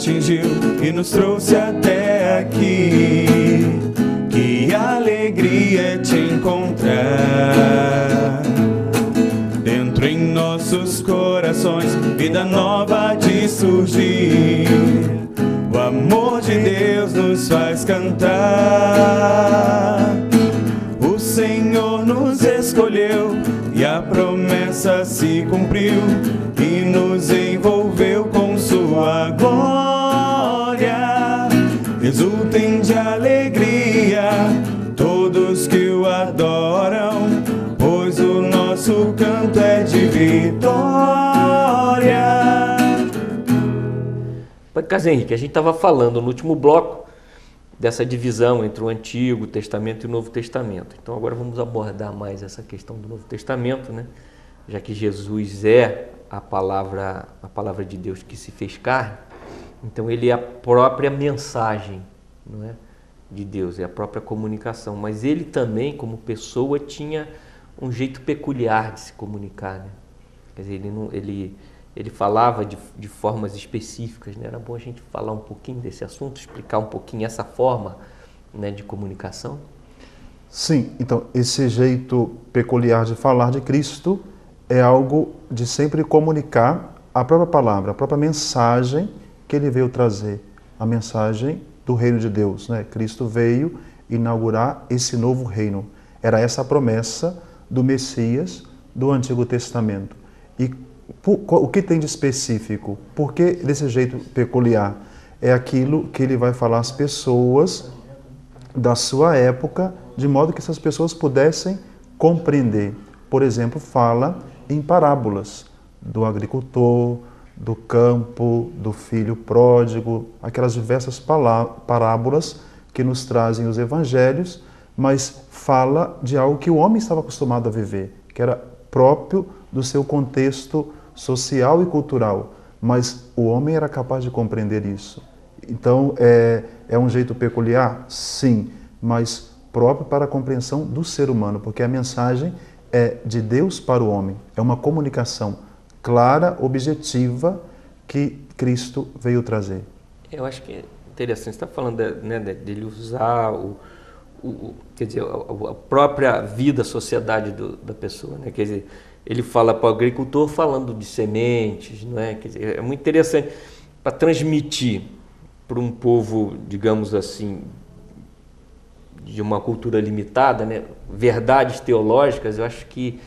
atingiu e nos trouxe até aqui. Que alegria te encontrar dentro em nossos corações, vida nova de surgir. O amor de Deus nos faz cantar. O Senhor nos escolheu e a promessa se cumpriu e nos envolveu com sua glória. Exultem de alegria todos que o adoram, pois o nosso canto é de vitória. Carlos Henrique, a gente estava falando no último bloco dessa divisão entre o Antigo Testamento e o Novo Testamento. Então agora vamos abordar mais essa questão do Novo Testamento, né? Já que Jesus é a palavra de Deus que se fez carne, então ele é a própria mensagem, não é, de Deus, é a própria comunicação. Mas ele também, como pessoa, tinha um jeito peculiar de se comunicar, né? Quer dizer, ele falava de formas específicas, né? Era bom a gente falar um pouquinho desse assunto, explicar um pouquinho essa forma, né, de comunicação? Sim, então esse jeito peculiar de falar de Cristo é algo de sempre comunicar a própria palavra, a própria mensagem que ele veio trazer, a mensagem do reino de Deus, né? Cristo veio inaugurar esse novo reino. Era essa a promessa do Messias do Antigo Testamento. E o que tem de específico? Por que desse jeito peculiar? É aquilo que ele vai falar às pessoas da sua época, de modo que essas pessoas pudessem compreender. Por exemplo, fala em parábolas do agricultor, do campo, do filho pródigo, aquelas diversas parábolas que nos trazem os evangelhos, mas fala de algo que o homem estava acostumado a viver, que era próprio do seu contexto social e cultural, mas o homem era capaz de compreender isso. Então, é um jeito peculiar? Sim, mas próprio para a compreensão do ser humano, porque a mensagem é de Deus para o homem, é uma comunicação clara, objetiva, que Cristo veio trazer. Eu acho que é interessante, você está falando dele usar quer dizer, a própria vida, a sociedade da pessoa, né? Quer dizer, ele fala para o agricultor falando de sementes, não é? Quer dizer, é muito interessante para transmitir para um povo, digamos assim, de uma cultura limitada, né, verdades teológicas. Eu acho que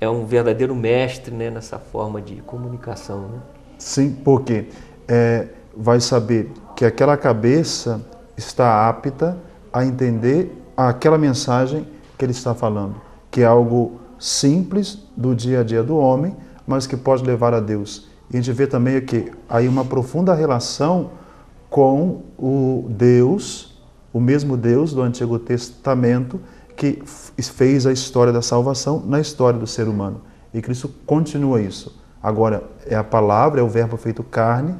é um verdadeiro mestre, né, nessa forma de comunicação, né? Sim, porque vai saber que aquela cabeça está apta a entender aquela mensagem que ele está falando, que é algo simples do dia a dia do homem, mas que pode levar a Deus. E a gente vê também aqui aí uma profunda relação com o Deus, o mesmo Deus do Antigo Testamento, que fez a história da salvação na história do ser humano. E Cristo continua isso. Agora, é a palavra, é o verbo feito carne,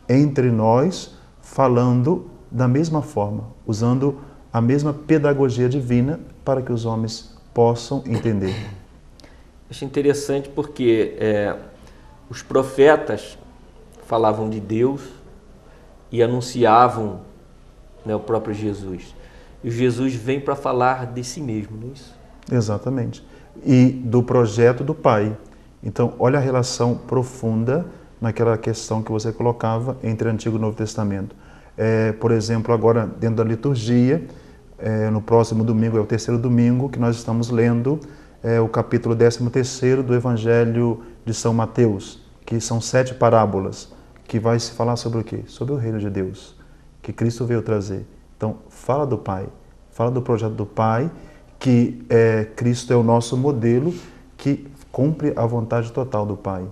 entre nós, falando da mesma forma, usando a mesma pedagogia divina para que os homens possam entender. Acho interessante porque os profetas falavam de Deus e anunciavam, né, o próprio Jesus. E Jesus vem para falar de si mesmo, não é isso? Exatamente. E do projeto do Pai. Então, olha a relação profunda naquela questão que você colocava entre Antigo e Novo Testamento. Por exemplo, agora dentro da liturgia, no próximo domingo, é o terceiro domingo, que nós estamos lendo o capítulo 13º do Evangelho de São Mateus, que são 7 parábolas, que vai se falar sobre o quê? Sobre o reino de Deus, que Cristo veio trazer. Então, fala do Pai, fala do projeto do Pai, que Cristo é o nosso modelo, que cumpre a vontade total do Pai.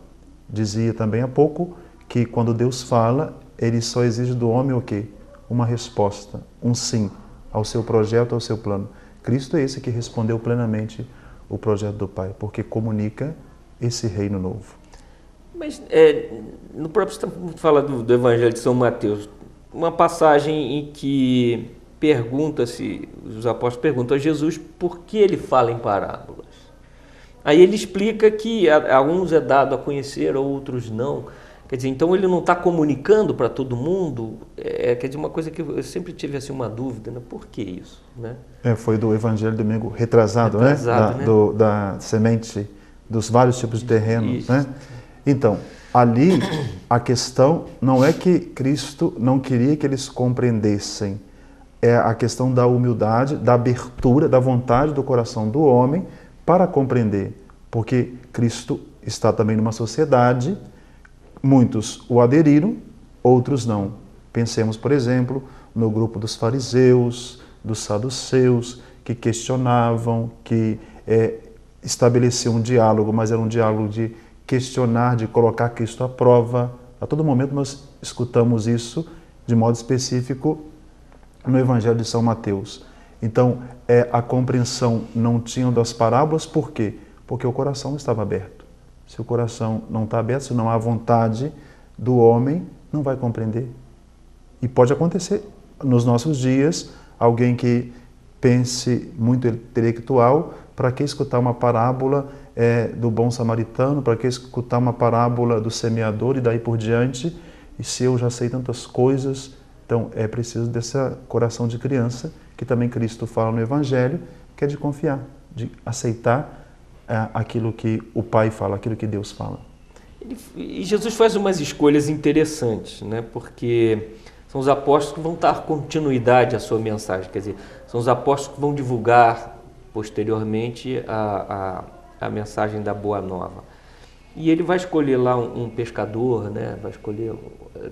Dizia também há pouco que quando Deus fala, Ele só exige do homem o quê? Uma resposta, um sim ao seu projeto, ao seu plano. Cristo é esse que respondeu plenamente o projeto do Pai, porque comunica esse reino novo. Mas no próprio fala do Evangelho de São Mateus, uma passagem em que pergunta-se, os apóstolos perguntam a Jesus por que ele fala em parábolas. Aí ele explica que a uns é dado a conhecer, a outros não. Quer dizer, então ele não está comunicando para todo mundo? Quer dizer, uma coisa que eu sempre tive assim, uma dúvida, né? Por que isso? Né? Foi do Evangelho domingo retrasado, né? Da semente dos vários tipos de terrenos, né? Então, ali a questão não é que Cristo não queria que eles compreendessem, é a questão da humildade, da abertura, da vontade do coração do homem para compreender, porque Cristo está também numa sociedade, muitos o aderiram, outros não. Pensemos, por exemplo, no grupo dos fariseus, dos saduceus, que questionavam, que estabeleciam um diálogo, mas era um diálogo de questionar, de colocar Cristo à prova. A todo momento nós escutamos isso de modo específico no Evangelho de São Mateus. Então, a compreensão não tinha das parábolas, por quê? Porque o coração estava aberto. Se o coração não está aberto, se não há vontade do homem, não vai compreender. E pode acontecer nos nossos dias, alguém que pense muito intelectual, para que escutar uma parábola do bom samaritano, para que escutar uma parábola do semeador e daí por diante, e se eu já sei tantas coisas, então é preciso desse coração de criança, que também Cristo fala no Evangelho, que é de confiar, de aceitar aquilo que o Pai fala, aquilo que Deus fala. E Jesus faz umas escolhas interessantes, né? Porque são os apóstolos que vão dar continuidade à sua mensagem, quer dizer, são os apóstolos que vão divulgar posteriormente a mensagem da Boa Nova. E ele vai escolher lá um pescador, né? Vai escolher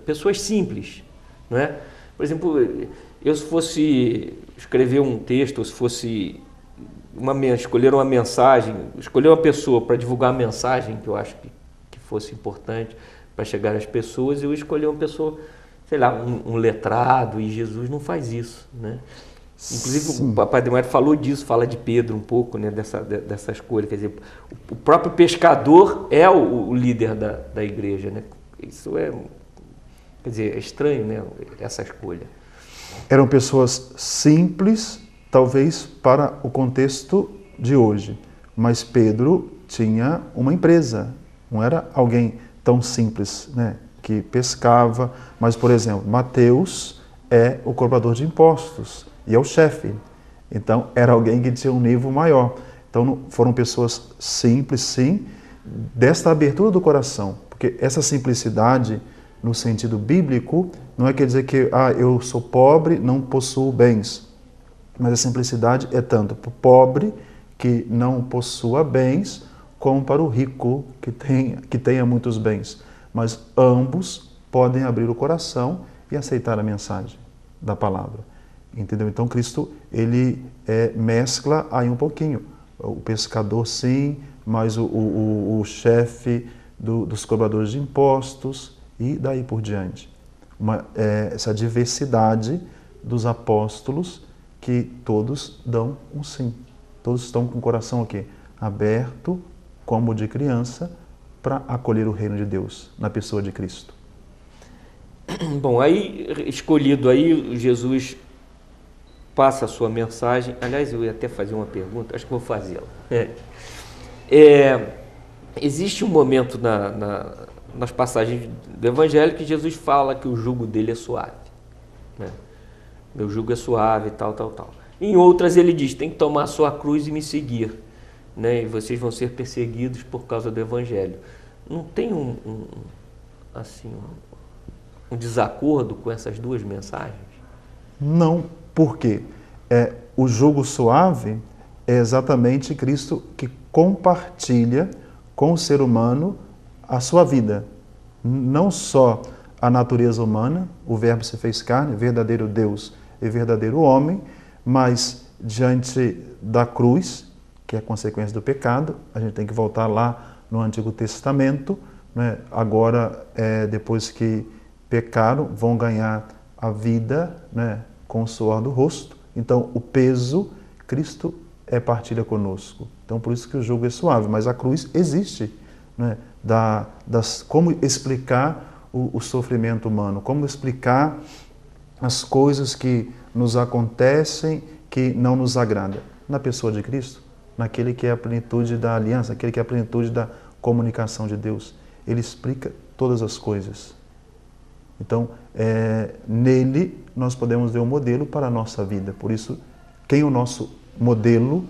pessoas simples, não é? Por exemplo, eu se fosse escrever um texto, ou se fosse escolher uma mensagem, escolher uma pessoa para divulgar a mensagem que eu acho que fosse importante para chegar às pessoas, eu escolher uma pessoa, sei lá, um letrado, e Jesus não faz isso, né? Inclusive Sim. O Papai Demário falou disso, fala de Pedro um pouco, né, dessa escolha, quer dizer, o próprio pescador é o líder da igreja, né? Isso quer dizer, é estranho, né, essa escolha. Eram pessoas simples, talvez para o contexto de hoje, mas Pedro tinha uma empresa, não era alguém tão simples, né, que pescava, mas, por exemplo, Mateus é o cobrador de impostos e é o chefe, então era alguém que tinha um nível maior. Então foram pessoas simples, sim, desta abertura do coração, porque essa simplicidade, no sentido bíblico, não é quer dizer que eu sou pobre, não possuo bens, mas a simplicidade é tanto para o pobre que não possua bens, como para o rico que tenha muitos bens. Mas ambos podem abrir o coração e aceitar a mensagem da palavra. Entendeu? Então Cristo, ele mescla aí um pouquinho. O pescador sim, mas o chefe dos cobradores de impostos e daí por diante. Essa diversidade dos apóstolos que todos dão um sim. Todos estão com o coração aqui aberto, como de criança, para acolher o reino de Deus na pessoa de Cristo. Bom, aí escolhido aí, Jesus passa a sua mensagem. Aliás, eu ia até fazer uma pergunta, acho que vou fazê-la. Existe um momento nas passagens do Evangelho que Jesus fala que o jugo dele é suave, né? Meu jugo é suave, tal. Em outras ele diz, tem que tomar a sua cruz e me seguir, né? E vocês vão ser perseguidos por causa do Evangelho. Não tem um desacordo com essas duas mensagens? Não, porque o jugo suave é exatamente Cristo que compartilha com o ser humano a sua vida. Não só a natureza humana, o Verbo se fez carne, verdadeiro Deus e verdadeiro homem, mas diante da cruz, que é a consequência do pecado, a gente tem que voltar lá no Antigo Testamento, né? Agora, depois que pecaram, vão ganhar a vida, né, com o suor do rosto. Então, o peso, Cristo partilha conosco. Então, por isso que o jugo é suave, mas a cruz existe, né? Como explicar o sofrimento humano, como explicar as coisas que nos acontecem, que não nos agradam. Na pessoa de Cristo, naquele que é a plenitude da aliança, aquele que é a plenitude da comunicação de Deus. Ele explica todas as coisas. Então, nele nós podemos ver um modelo para a nossa vida. Por isso, quem é o nosso modelo,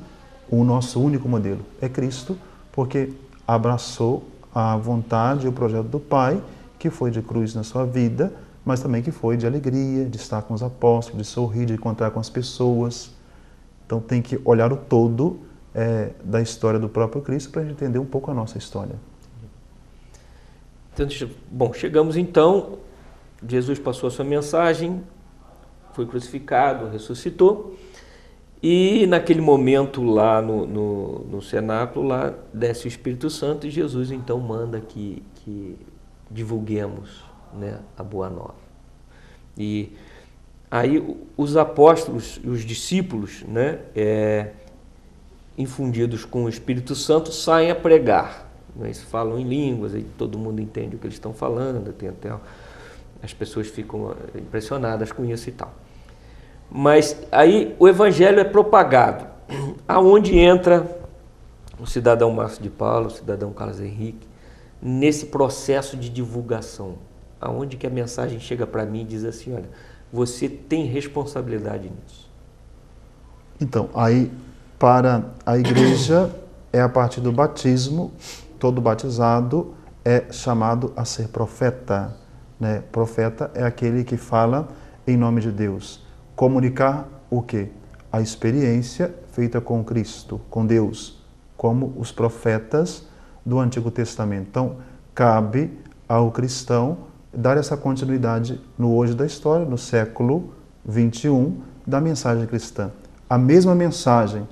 o nosso único modelo? É Cristo, porque abraçou a vontade e o projeto do Pai, que foi de cruz na sua vida, mas também que foi de alegria, de estar com os apóstolos, de sorrir, de encontrar com as pessoas. Então tem que olhar o todo da história do próprio Cristo para a gente entender um pouco a nossa história. Então, bom, chegamos então, Jesus passou a sua mensagem, foi crucificado, ressuscitou, e naquele momento lá no cenáculo, lá desce o Espírito Santo e Jesus então manda que divulguemos, né, a Boa Nova. E aí os apóstolos e os discípulos, né, infundidos com o Espírito Santo, saem a pregar. Eles falam em línguas, e todo mundo entende o que eles estão falando, tem até as pessoas ficam impressionadas com isso e tal. Mas aí o evangelho é propagado. Aonde entra o cidadão Márcio de Paulo, o cidadão Carlos Henrique, nesse processo de divulgação? Aonde que a mensagem chega para mim e diz assim, olha, você tem responsabilidade nisso? Então, aí para a igreja é a partir do batismo, todo batizado é chamado a ser profeta, né? Profeta é aquele que fala em nome de Deus. Comunicar o quê? A experiência feita com Cristo, com Deus, como os profetas do Antigo Testamento. Então, cabe ao cristão dar essa continuidade no hoje da história, no século 21, da mensagem cristã. A mesma mensagem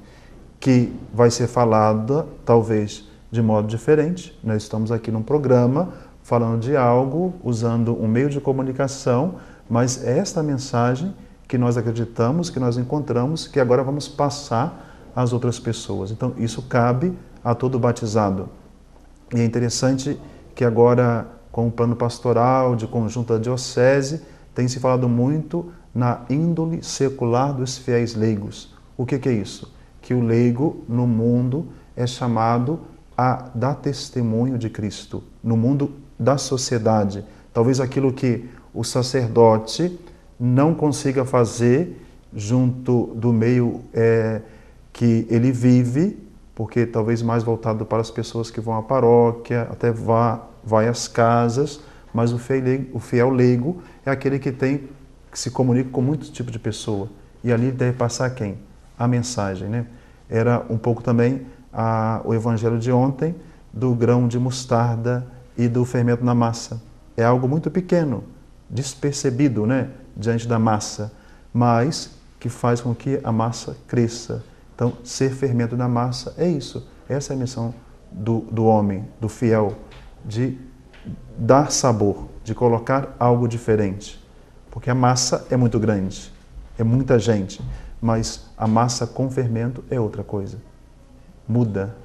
que vai ser falada, talvez de modo diferente. Nós estamos aqui num programa falando de algo, usando um meio de comunicação, mas é esta mensagem que nós acreditamos, que nós encontramos, que agora vamos passar às outras pessoas. Então, isso cabe a todo batizado. E é interessante que agora, com o plano pastoral de conjunto da diocese, tem se falado muito na índole secular dos fiéis leigos. O que é isso? Que o leigo no mundo é chamado a dar testemunho de Cristo, no mundo da sociedade. Talvez aquilo que o sacerdote não consiga fazer junto do meio que ele vive, porque talvez mais voltado para as pessoas que vão à paróquia, até vai às casas, mas o fiel leigo é aquele que se comunica com muitos tipos de pessoa. E ali deve passar quem? A mensagem, né? Era um pouco também o evangelho de ontem, do grão de mostarda e do fermento na massa. É algo muito pequeno, despercebido, né, diante da massa, mas que faz com que a massa cresça. Então, ser fermento na massa é isso. Essa é a missão do homem, do fiel, de dar sabor, de colocar algo diferente. Porque a massa é muito grande, é muita gente, mas a massa com fermento é outra coisa. Muda.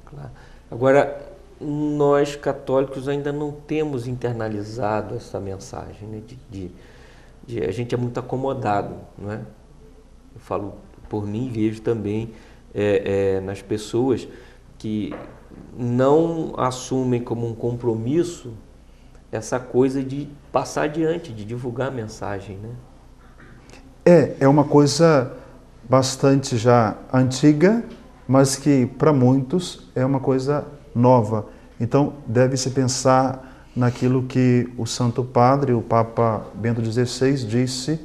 Claro. Agora, nós católicos ainda não temos internalizado essa mensagem, né? A gente é muito acomodado, não é? Eu falo por mim, vejo também nas pessoas que não assumem como um compromisso essa coisa de passar adiante, de divulgar a mensagem, né? É uma coisa bastante já antiga, mas que para muitos é uma coisa nova. Então deve-se pensar naquilo que o Santo Padre, o Papa Bento XVI, disse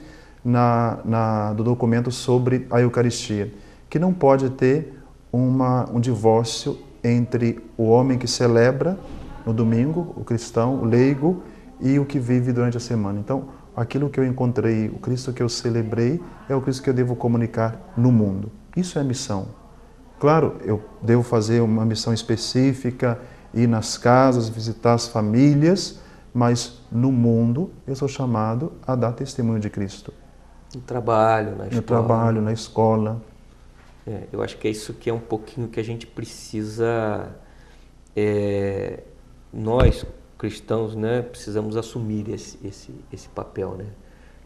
do documento sobre a Eucaristia, que não pode ter um divórcio entre o homem que celebra no domingo, o cristão, o leigo, e o que vive durante a semana. Então, aquilo que eu encontrei, o Cristo que eu celebrei, é o Cristo que eu devo comunicar no mundo. Isso é missão. Claro, eu devo fazer uma missão específica, ir nas casas, visitar as famílias, mas no mundo eu sou chamado a dar testemunho de Cristo. No trabalho, na escola. No trabalho, na escola. Eu acho que é isso que é um pouquinho que a gente precisa, nós cristãos, né, precisamos assumir esse papel, né,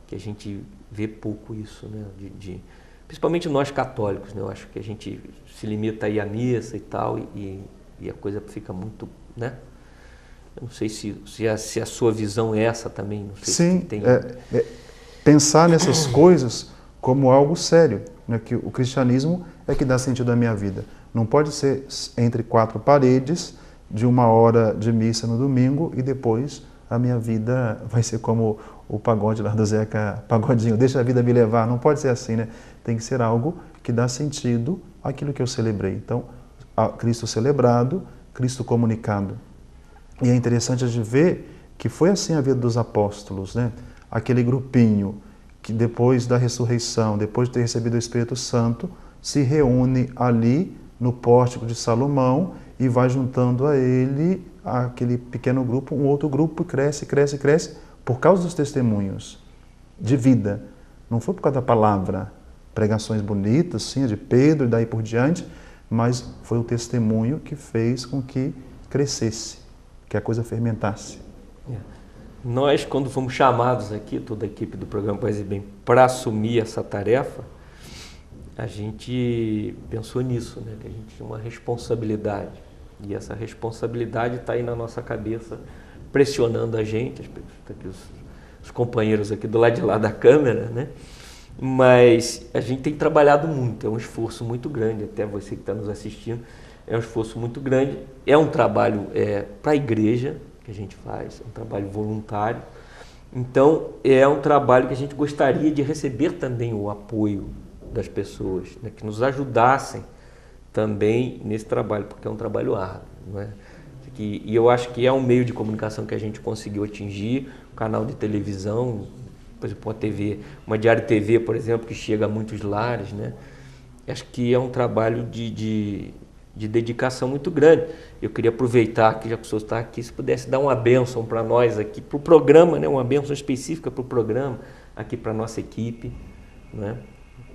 que a gente vê pouco isso, né, principalmente nós católicos, né, eu acho que a gente se limita aí à missa e tal, e a coisa fica muito, né, Eu não sei se a sua visão é essa também. Não sei Sim, se tem... pensar nessas coisas como algo sério, né? Que o cristianismo é que dá sentido à minha vida. Não pode ser entre quatro paredes, de 1 hora de missa no domingo e depois a minha vida vai ser como o pagode lá do Zeca Pagodinho, deixa a vida me levar. Não pode ser assim, né? Tem que ser algo que dá sentido àquilo que eu celebrei. Então, Cristo celebrado, Cristo comunicado. E é interessante a gente ver que foi assim a vida dos apóstolos, né? Aquele grupinho que depois da ressurreição, depois de ter recebido o Espírito Santo, se reúne ali no pórtico de Salomão e vai juntando a ele, aquele pequeno grupo, um outro grupo, cresce, cresce, cresce, por causa dos testemunhos de vida. Não foi por causa da palavra, pregações bonitas, sim, de Pedro e daí por diante, mas foi o testemunho que fez com que crescesse, que a coisa fermentasse. Nós, quando fomos chamados aqui, toda a equipe do programa Paz e Bem, para assumir essa tarefa, a gente pensou nisso, né? Que a gente tinha uma responsabilidade. E essa responsabilidade está aí na nossa cabeça, pressionando a gente, os companheiros aqui do lado de lá da câmera, né? Mas a gente tem trabalhado muito, é um esforço muito grande, até você que está nos assistindo, é um esforço muito grande, é um trabalho para a igreja que a gente faz, é um trabalho voluntário, então é um trabalho que a gente gostaria de receber também o apoio das pessoas, né, que nos ajudassem também nesse trabalho, porque é um trabalho árduo, não é? E eu acho que é um meio de comunicação que a gente conseguiu atingir, o canal de televisão, por exemplo, uma TV, uma Diário TV, por exemplo, que chega a muitos lares, né? Acho que é um trabalho de dedicação muito grande. Eu queria aproveitar que já que o senhor está aqui, se pudesse dar uma bênção para nós aqui, para o programa, né? Uma bênção específica para o programa, aqui para a nossa equipe, né?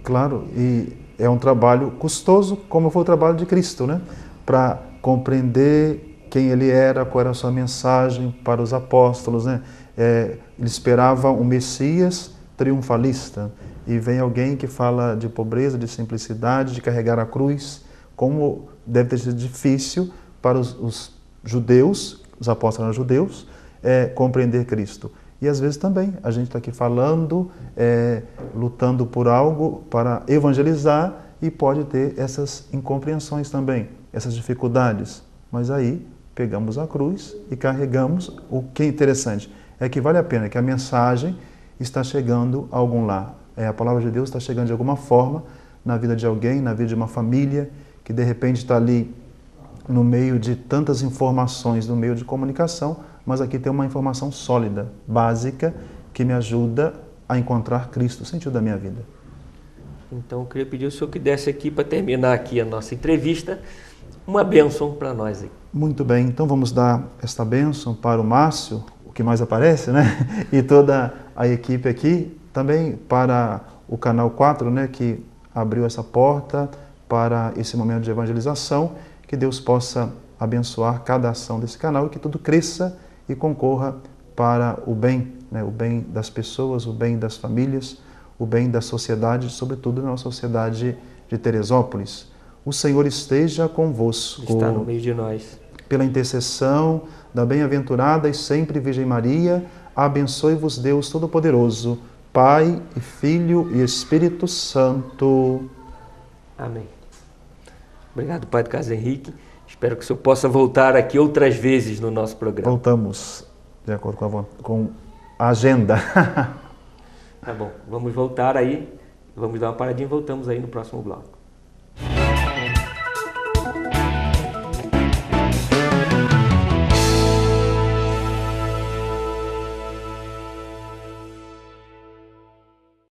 Claro, e é um trabalho custoso, como foi o trabalho de Cristo, né? Para compreender quem ele era, qual era a sua mensagem para os apóstolos, né? Ele esperava um Messias triunfalista e vem alguém que fala de pobreza, de simplicidade, de carregar a cruz, como deve ter sido difícil para os judeus, os apóstolos eram judeus, compreender Cristo. E às vezes também a gente está aqui falando, lutando por algo para evangelizar e pode ter essas incompreensões também, essas dificuldades. Mas aí pegamos a cruz e carregamos. O que é interessante é que vale a pena, que a mensagem está chegando a algum lar. A palavra de Deus está chegando de alguma forma na vida de alguém, na vida de uma família, que de repente está ali no meio de tantas informações, no meio de comunicação, mas aqui tem uma informação sólida, básica, que me ajuda a encontrar Cristo, o sentido da minha vida. Então, eu queria pedir ao senhor que desse aqui, para terminar aqui a nossa entrevista, uma bênção para nós aí. Muito bem, então vamos dar esta bênção para o Márcio, o que mais aparece, né? E toda a equipe aqui, também para o Canal 4, né? Que abriu essa porta para esse momento de evangelização, que Deus possa abençoar cada ação desse canal e que tudo cresça e concorra para o bem, né? O bem das pessoas, o bem das famílias, o bem da sociedade, sobretudo na sociedade de Teresópolis. O Senhor esteja convosco. Está no meio de nós. Pela intercessão da bem-aventurada e sempre Virgem Maria, abençoe-vos Deus Todo-Poderoso, Pai e Filho e Espírito Santo. Amém. Obrigado, Padre Carlos Henrique. Espero que o senhor possa voltar aqui outras vezes no nosso programa. Voltamos, de acordo com a agenda. Tá bom, vamos voltar aí. Vamos dar uma paradinha e voltamos aí no próximo bloco.